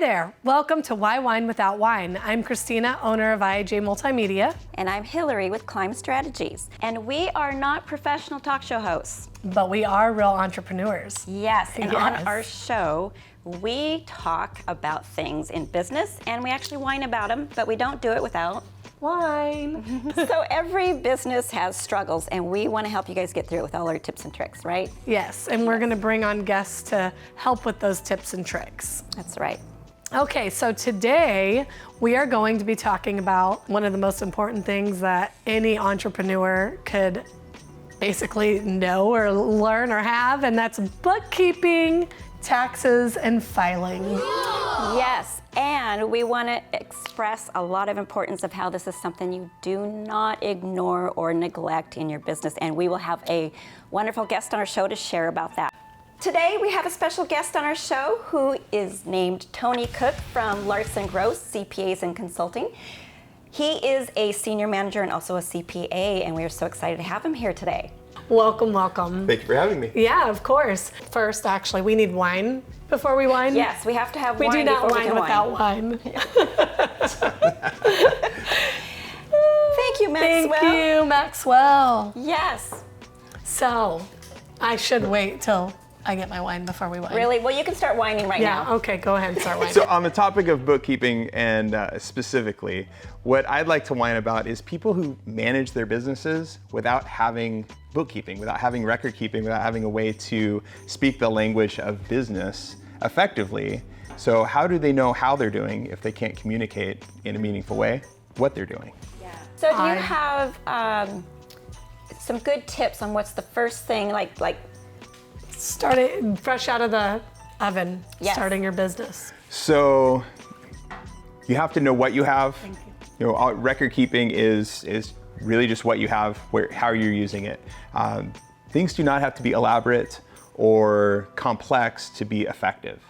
there, welcome to Why Wine Without Wine. I'm Christina, owner of IAJ Multimedia. And I'm Hillary with Climb Strategies. And we are not professional talk show hosts. But we are real entrepreneurs. Yes, and on our show, we talk about things in business and we actually whine about them, but we don't do it without wine. So every business has struggles and we want to help you guys get through it with all our tips and tricks, right? Yes, and we're going to bring on guests to help with those tips and tricks. That's right. Okay, so today we are going to be talking about one of the most important things that any entrepreneur could basically know or learn or have, and that's bookkeeping, taxes, and filing. Yes, and we want to express a lot of importance of how this is something you do not ignore or neglect in your business, and we will have a wonderful guest on our show to share about that. Today we have a special guest on our show who is named Tony Cook from Larson CPAs and Consulting. He is a senior manager and also a CPA, and we are so excited to have him here today. Welcome, welcome. Thank you for having me. Yeah, of course. First, actually, we need wine before we wine. Yes, we have to have wine. We do not wine without wine. Thank you, Maxwell. Thank you, Maxwell. Yes. So, I should wait till I get my wine before we wine. Really? Well, you can start whining now. Yeah, okay, go ahead and start whining. So on the topic of bookkeeping and specifically, what I'd like to whine about is people who manage their businesses without having bookkeeping, without having record keeping, without having a way to speak the language of business effectively. So how do they know how they're doing if they can't communicate in a meaningful way what they're doing? Yeah. So do you have some good tips on what's the first thing, like start it fresh out of the oven, yes. Starting your business. So you have to know what you have. Thank you. You know, record keeping is really just what you have, how you're using it. Things do not have to be elaborate or complex to be effective.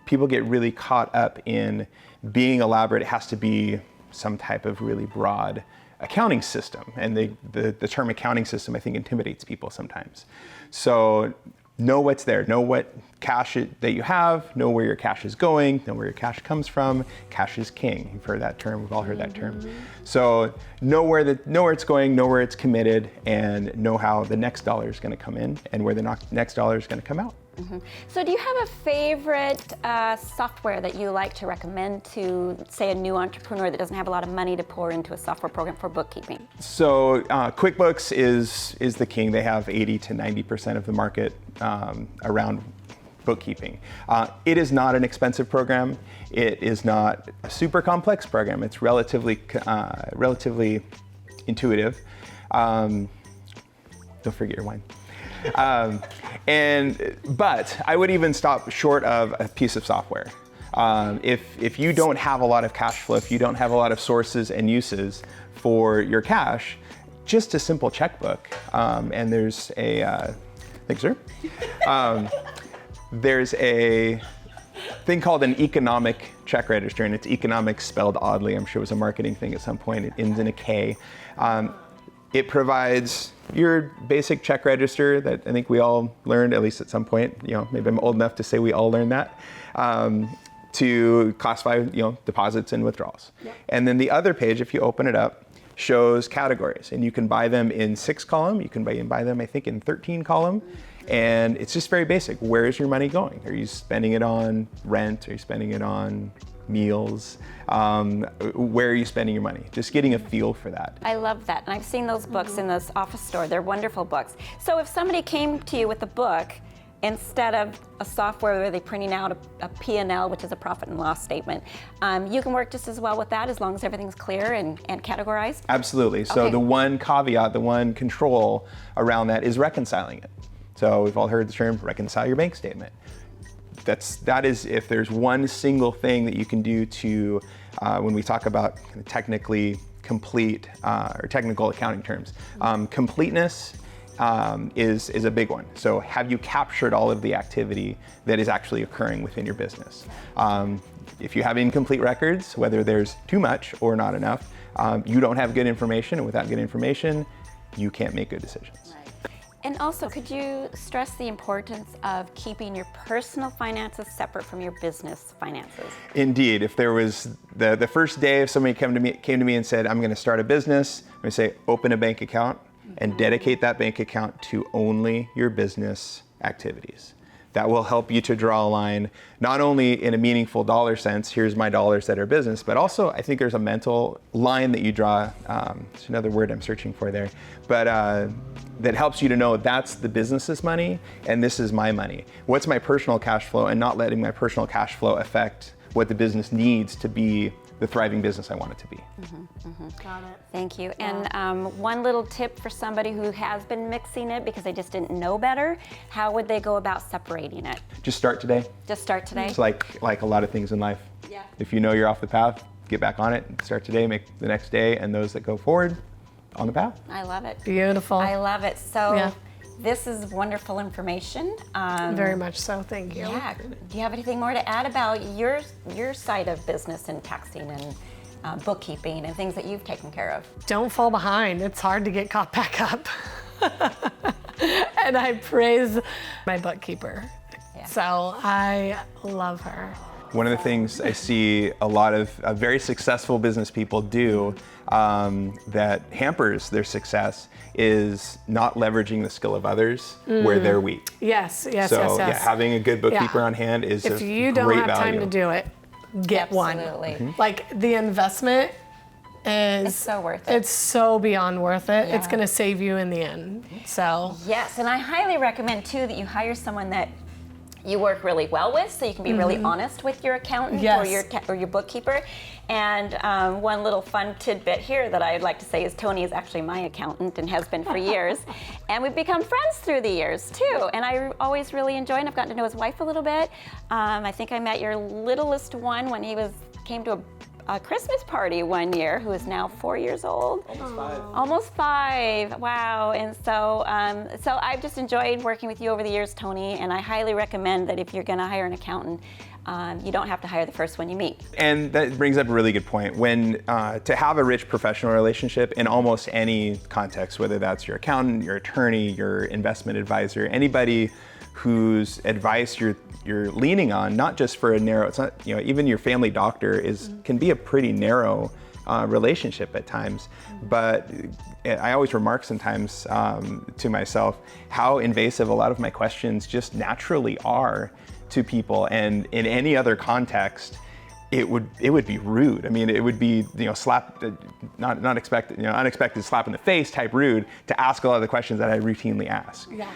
People get really caught up in being elaborate. It has to be some type of really broad accounting system. And the term accounting system, I think, intimidates people sometimes. So know what's there, know what cash that you have, know where your cash is going, know where your cash comes from. Cash is king. You've heard that term, we've all heard that term. So know where it's going, know where it's committed, and know how the next dollar is going to come in and where the next dollar is going to come out. Mm-hmm. So do you have a favorite software that you like to recommend to, say, a new entrepreneur that doesn't have a lot of money to pour into a software program for bookkeeping? So QuickBooks is the king. They have 80 to 90% of the market around bookkeeping. It is not an expensive program. It is not a super complex program. It's relatively intuitive. Don't forget your wine. But I would even stop short of a piece of software. If you don't have a lot of cash flow, if you don't have a lot of sources and uses for your cash, just a simple checkbook. And there's thanks, sir. There's a thing called an economic check register, and it's economic spelled oddly. I'm sure it was a marketing thing at some point. It ends in a K. It provides your basic check register that I think we all learned, at least at some point. You know, maybe I'm old enough to say we all learned that, to classify, deposits and withdrawals. Yep. And then the other page, if you open it up, shows categories, and you can buy them in 6 column. You can buy them, I think, in 13 column. And it's just very basic. Where is your money going? Are you spending it on rent? Are you spending it on meals? Where are you spending your money? Just getting a feel for that. I love that. And I've seen those books in this office store. They're wonderful books. So if somebody came to you with a book, instead of a software where they're printing out a P&L, which is a profit and loss statement, you can work just as well with that as long as everything's clear and categorized? Absolutely. So the one caveat, the one control around that is reconciling it. So we've all heard the term reconcile your bank statement. That is if there's one single thing that you can do to, when we talk about kind of technically complete or technical accounting terms, completeness is a big one. So have you captured all of the activity that is actually occurring within your business? If you have incomplete records, whether there's too much or not enough, you don't have good information, and without good information, you can't make good decisions. And also, could you stress the importance of keeping your personal finances separate from your business finances? Indeed. If there was the first day, if somebody came to me and said, I'm going to start a business, I'm going to say, open a bank account and dedicate that bank account to only your business activities. That will help you to draw a line, not only in a meaningful dollar sense, here's my dollars that are business, but also I think there's a mental line that you draw, it's another word I'm searching for there, but that helps you to know that's the business's money and this is my money. What's my personal cash flow, and not letting my personal cash flow affect what the business needs to be the thriving business I want it to be. Got it. Thank you. And one little tip for somebody who has been mixing it because they just didn't know better, how would they go about separating it? Just start today. Just start today? It's like a lot of things in life. Yeah. If you know you're off the path, get back on it, start today, make the next day, and those that go forward on the path. I love it. Beautiful. I love it. So Yeah. this is wonderful information. Very much so, thank you. Yeah. Do you have anything more to add about your side of business and taxing and bookkeeping and things that you've taken care of? Don't fall behind. It's hard to get caught back up. And I praise my bookkeeper. Yeah. So I love her. One of the things I see a lot of very successful business people do that hampers their success is not leveraging the skill of others where they're weak. Yes, yes, So yes, yes. yeah, having a good bookkeeper Yeah. on hand is If of you don't great have value. time to do it, get Absolutely. one. Like the investment is It's so worth it. It's so beyond worth it. It's Yeah. going to save you in the end. So Yes, and I highly recommend too that you hire someone that you work really well with, so you can be really honest with your accountant Yes. or your bookkeeper. And one little fun tidbit here that I'd like to say is Tony is actually my accountant and has been for years, and we've become friends through the years too. And I always really enjoy, and I've gotten to know his wife a little bit. I think I met your littlest one when he came to a Christmas party one year, who is now 4 years old. Almost five. Wow. And so I've just enjoyed working with you over the years, Tony, and I highly recommend that if you're going to hire an accountant, you don't have to hire the first one you meet. And that brings up a really good point. When to have a rich professional relationship in almost any context, whether that's your accountant, your attorney, your investment advisor, anybody whose advice you're leaning on, not just for a narrow, it's not, even your family doctor can be a pretty narrow relationship at times. But I always remark sometimes to myself how invasive a lot of my questions just naturally are to people, and in any other context, it would be rude. I mean, it would be slap, not expected, unexpected slap in the face type rude to ask a lot of the questions that I routinely ask. Yeah.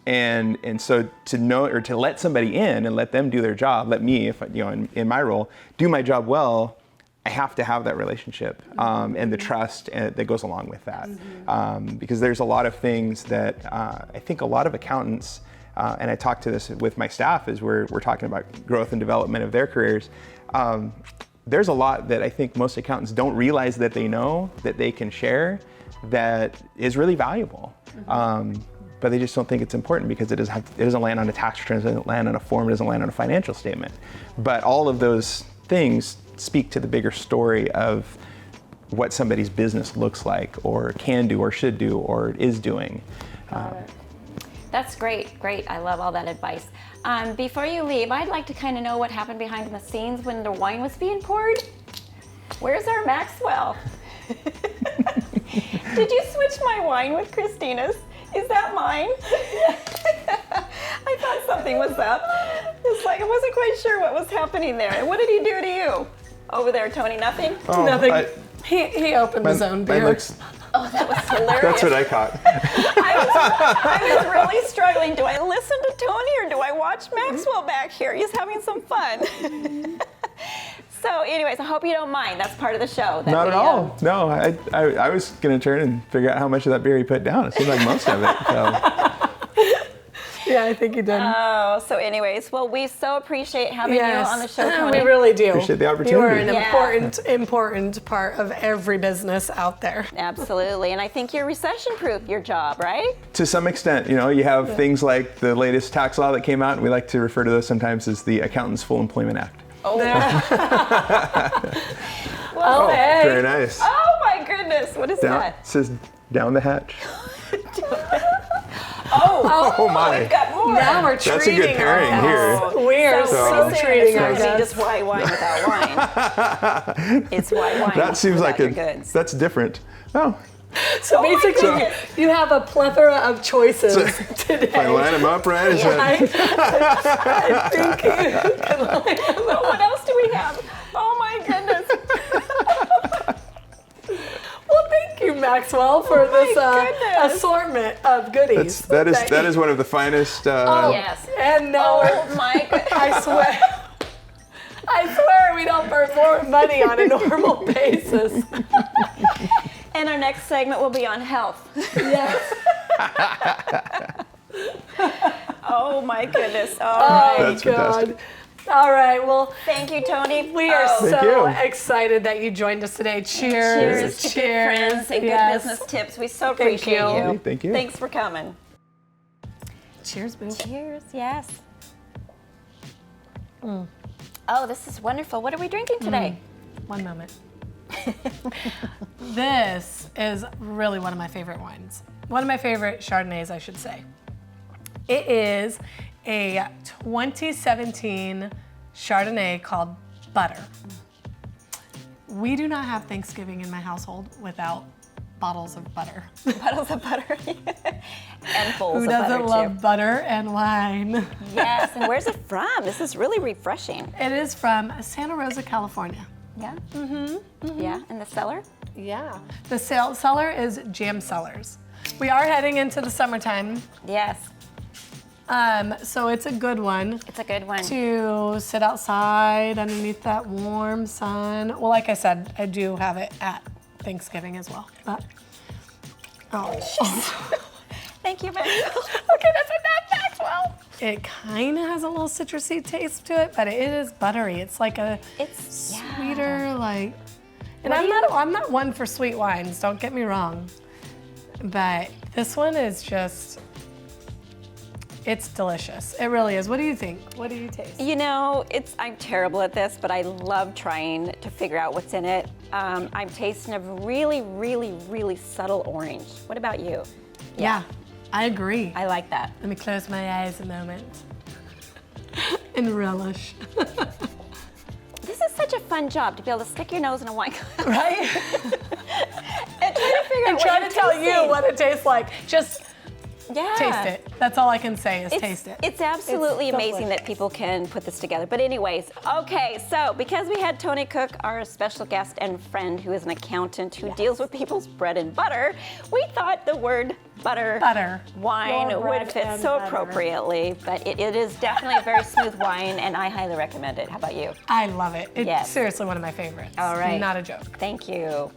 And so to know, or to let somebody in and let them do their job, let me, if in my role, do my job well, I have to have that relationship and the trust that goes along with that. Because there's a lot of things that I think a lot of accountants, and I talk to this with my staff as we're talking about growth and development of their careers. There's a lot that I think most accountants don't realize that they know that they can share that is really valuable. But they just don't think it's important because it doesn't land on a tax return, it doesn't land on a form, it doesn't land on a financial statement. But all of those things speak to the bigger story of what somebody's business looks like, or can do, or should do, or is doing. That's great. I love all that advice. Before you leave, I'd like to kind of know what happened behind the scenes when the wine was being poured. Where's our Maxwell? Did you switch my wine with Christina's? Is that mine? I thought something was up. It's like I wasn't quite sure what was happening there. And what did he do to you? Over there, Tony, nothing? Oh, Nothing. He opened his own beer. Oh, that was hilarious. That's what I caught. I was really struggling. Do I listen to Tony or do I watch Maxwell back here? He's having some fun. So anyways, I hope you don't mind. That's part of the show. Not at all. No, I was going to turn and figure out how much of that beer he put down. It seemed like most of it. So. Yeah, I think he did. Oh, so anyways, well, we so appreciate having you on the show, Tony. We really do. Appreciate the opportunity. You are an Yeah. important part of every business out there. Absolutely, and I think you're recession-proof, your job, right? To some extent, you have things like the latest tax law that came out, and we like to refer to those sometimes as the Accountants Full Employment Act. Oh, Oh, Okay. very nice. oh my goodness, what is Down, that? it says down the hatch. Oh my. We've got more. Now we're That's a treating good pairing ourselves. here. We are So so treating it's ourselves. just why wine without wine. It's why wine That seems without like your goods. that's different. Oh, So basically, you have a plethora of choices today. if I line them up right, is that- I think you can line them Well, what else do we have? Oh my goodness. Well, thank you, Maxwell, for this goodness. assortment of goodies. that is one of the finest. Yes. And no, Oh my goodness. I swear we don't burn more money on a normal basis. And our next segment will be on health. Yes. Oh my goodness. All Oh, right. That's fantastic. God. All right. Well, Thank you, Tony. we are Thank so you. excited that you joined us today. Cheers Cheers. to good friends and Yes. good business tips. We so Thank appreciate you. you. Thank you. Thanks for coming. Cheers, boo. Cheers, yes. Oh, this is wonderful. What are we drinking today? One moment. This is really one of my favorite wines. One of my favorite Chardonnays, I should say. It is a 2017 Chardonnay called Butter. We do not have Thanksgiving in my household without bottles of butter. Bottles of butter and bowls Who of doesn't butter love too. butter and wine? Yes, and where's it from? This is really refreshing. It is from Santa Rosa, California. Yeah? Mm-hmm. Yeah, in the cellar? Yeah. The cellar is Jam Cellars. We are heading into the summertime, Yes, so it's a good one it's a good one. to sit outside underneath that warm sun. Well, like I said, I do have it at Thanksgiving as well. But, Thank you, Maxwell. okay, that's enough, Maxwell. It kind of has a little citrusy taste to it, but it is buttery. It's like a It's sweeter, like. And What do I'm not one for sweet wines. Don't get me wrong, but this one is just. It's delicious. It really is. What do you think? What do you taste? You know, I'm terrible at this, but I love trying to figure out what's in it. I'm tasting a really, really, really subtle orange. What about you? Yeah, I agree. I like that. Let me close my eyes a moment and relish. This is such a fun job to be able to stick your nose in a wine glass Right? and try to figure out And what try you're to tell you tasting. what it tastes like. Just Yeah. taste it. That's all I can say is taste it. It's absolutely It's amazing that delicious. people can put this together. But anyways, okay, so because we had Tony Cook, our special guest and friend who is an accountant who deals with people's bread and butter, we thought the word butter, wine Your would bread fit and so butter. appropriately. But it is definitely a very smooth wine, and I highly recommend it. How about you? I love it. It's Yes. seriously one of my favorites. All right. Not a joke. Thank you.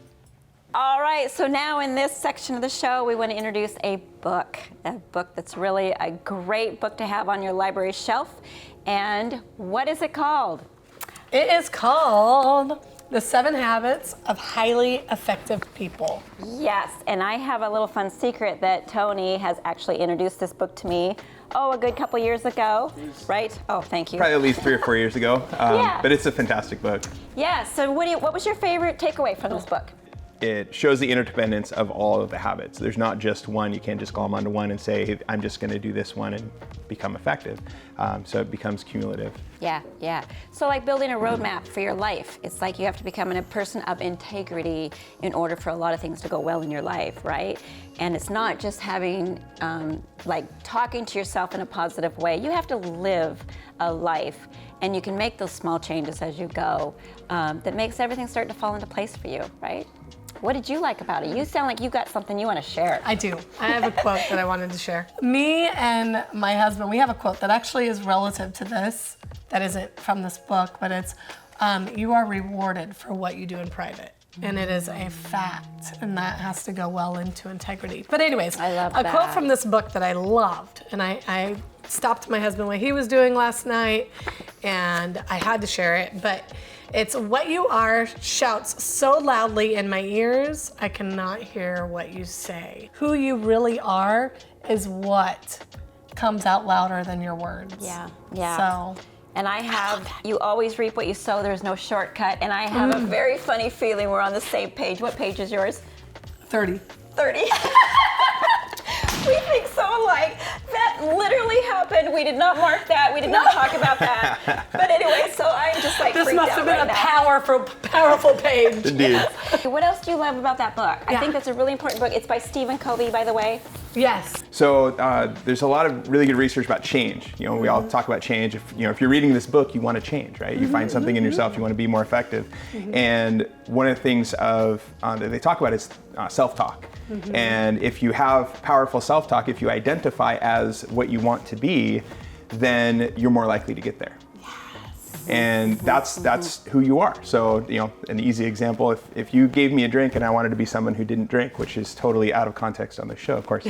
All right, so now in this section of the show, we want to introduce a book that's really a great book to have on your library shelf. And what is it called? It is called The 7 Habits of Highly Effective People. Yes, and I have a little fun secret that Tony has actually introduced this book to me, a good couple years ago, right? Oh, thank you. Probably at least 3 or 4 years ago. Yeah. But it's a fantastic book. Yeah, so what was your favorite takeaway from this book? It shows the interdependence of all of the habits. There's not just one. You can't just glom onto one and say, hey, I'm just going to do this one and become effective. So it becomes cumulative. Yeah. So like building a roadmap for your life, it's like you have to become a person of integrity in order for a lot of things to go well in your life, right? And it's not just having, like talking to yourself in a positive way. You have to live a life, and you can make those small changes as you go that makes everything start to fall into place for you, right? What did you like about it? You sound like you got something you want to share. I do. I have a quote that I wanted to share. Me and my husband, we have a quote that actually is relative to this, that isn't from this book, but it's, you are rewarded for what you do in private. And it is a fact, and that has to go well into integrity. But anyways, I love a that. quote from this book that I loved, and I stopped my husband what he was doing last night, and I had to share it, but it's what you are shouts so loudly in my ears, I cannot hear what you say. Who you really are is what comes out louder than your words. Yeah. So, And I have, you always reap what you sow, there's no shortcut. And I have a very funny feeling we're on the same page. What page is yours? 30. 30. We think so alike. We did not mark that. We did not talk about that. But anyway, so I'm just like This freaked must out have been right a now. powerful page. Indeed. What else do you love about that book? I think that's a really important book. It's by Stephen Covey, by the way. Yes. So there's a lot of really good research about change. You know, we all talk about change. If you're reading this book, you want to change, right? You find something in yourself, you want to be more effective. And one of the things that they talk about is self-talk. And if you have powerful self-talk, if you identify as what you want to be, then you're more likely to get there. And that's who you are. So, an easy example, if you gave me a drink and I wanted to be someone who didn't drink, which is totally out of context on the show, of course.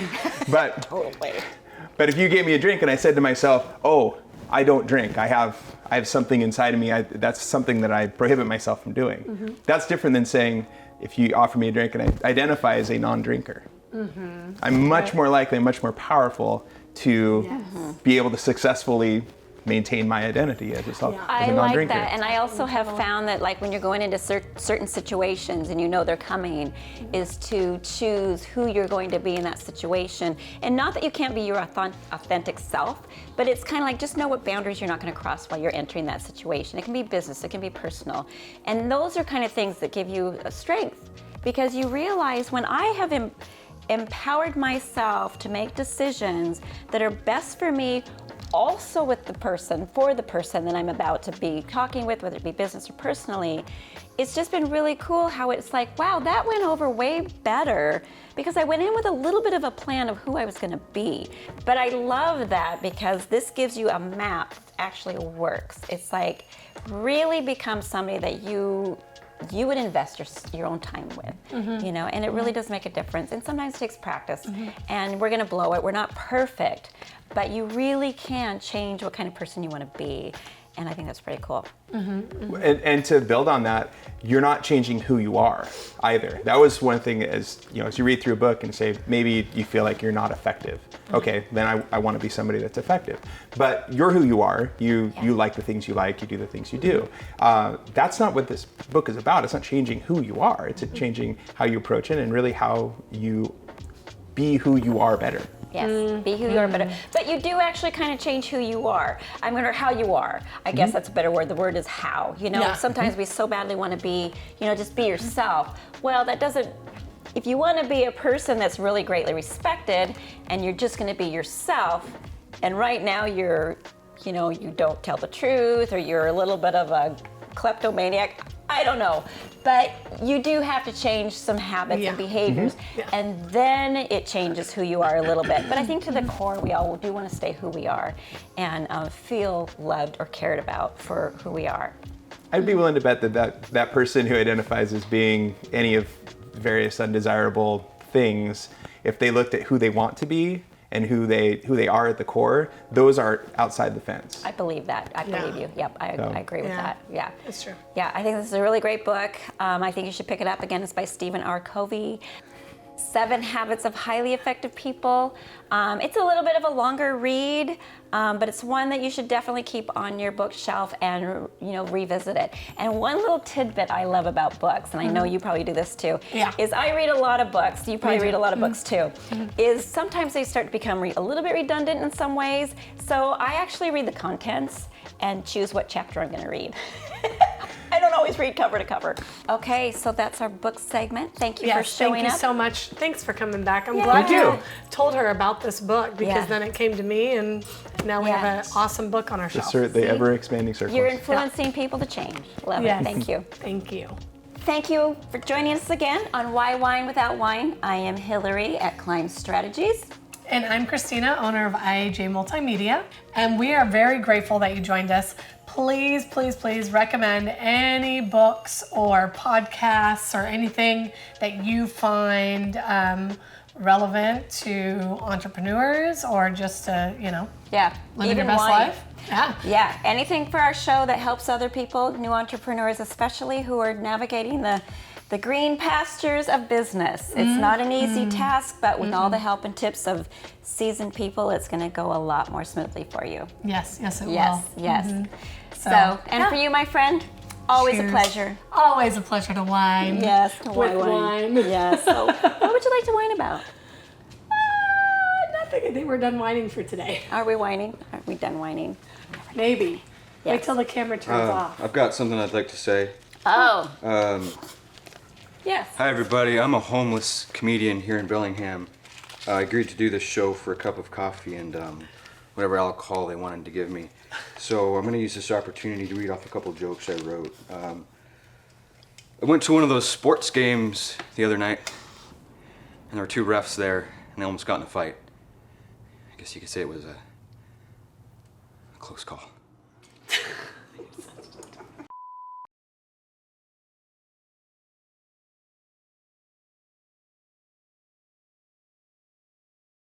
But Totally. But if you gave me a drink and I said to myself, oh, I don't drink, I have something inside of me, that's something that I prohibit myself from doing. That's different than saying, if you offer me a drink and I identify as a non-drinker. I'm much more likely, much more powerful to be able to successfully maintain my identity as a I non-drinker. like that, and I also have found that, like, when you're going into certain situations and you know they're coming, is to choose who you're going to be in that situation. And not that you can't be your authentic self, but it's kind of like, just know what boundaries you're not going to cross while you're entering that situation. It can be business, it can be personal, and those are kind of things that give you a strength, because you realize, when I have empowered myself to make decisions that are best for me, also with the person, for the person that I'm about to be talking with, whether it be business or personally, it's just been really cool how it's like, wow, that went over way better, because I went in with a little bit of a plan of who I was going to be. But I love that, because this gives you a map that actually works. It's like, really become somebody that you would invest your own time with, and it really does make a difference. And sometimes it takes practice, and we're going to blow it. We're not perfect, but you really can change what kind of person you want to be. And I think that's pretty cool. And to build on that, you're not changing who you are either. That was one thing, as you read through a book and say, maybe you feel like you're not effective. Okay, then I want to be somebody that's effective. But you're who you are. You like the things you like, you do the things you do. That's not what this book is about. It's not changing who you are. It's changing how you approach it, and really how you be who you are better. Yes, be who you are better. But you do actually kind of change who you are. I'm going to, how you are. I guess that's a better word. The word is how. Sometimes we so badly want to be, just be yourself. Well, that doesn't, if you want to be a person that's really greatly respected, and you're just going to be yourself, and right now you're, you don't tell the truth, or you're a little bit of a kleptomaniac, I don't know. But you do have to change some habits and behaviors, and then it changes who you are a little bit. But I think to the core, we all do want to stay who we are, and feel loved or cared about for who we are. I'd be willing to bet that person who identifies as being any of various undesirable things, if they looked at who they want to be and who they are at the core, those are outside the fence. I believe that. I believe you. Yep, I agree with that. Yeah, That's true. Yeah, I think this is a really great book. I think you should pick it up. Again, it's by Stephen R. Covey. 7 Habits of Highly Effective People. It's a little bit of a longer read, but it's one that you should definitely keep on your bookshelf and revisit it. And one little tidbit I love about books, and I know you probably do this too, is I read a lot of books. You probably read a lot of books too. Is sometimes they start to become a little bit redundant in some ways. So I actually read the contents and choose what chapter I'm going to read. I don't always read cover to cover. Okay, so that's our book segment. Thank you for showing up. Thank you so much. Thanks for coming back. I'm glad you told her about this book, because then it came to me, and now we have an awesome book on our shelf. The ever-expanding circle. You're influencing people to change. Love it. Thank you. Thank you. Thank you for joining us again on Why Wine Without Wine. I am Hillary at Climb Strategies. And I'm Christina, owner of IAJ Multimedia, and we are very grateful that you joined us. Please, please, please recommend any books or podcasts or anything that you find relevant to entrepreneurs, or just to, living your best life. Yeah, anything for our show that helps other people, new entrepreneurs especially, who are navigating the green pastures of business. It's not an easy task, but with all the help and tips of seasoned people, it's going to go a lot more smoothly for you. Yes, it will. Yes. So, for you, my friend, always a pleasure. Always a pleasure to wine. Yes, with wine. Yes. So, what would you like to wine about? Nothing I think we're done whining for today. Are we whining? Are we done whining? Maybe. Wait Yes. till the camera turns off. I've got something I'd like to say. Oh. Yes. Hi everybody, I'm a homeless comedian here in Bellingham. I agreed to do this show for a cup of coffee and whatever alcohol they wanted to give me. So I'm going to use this opportunity to read off a couple jokes I wrote. I went to one of those sports games the other night, and there were two refs there, and they almost got in a fight. I guess you could say it was a close call.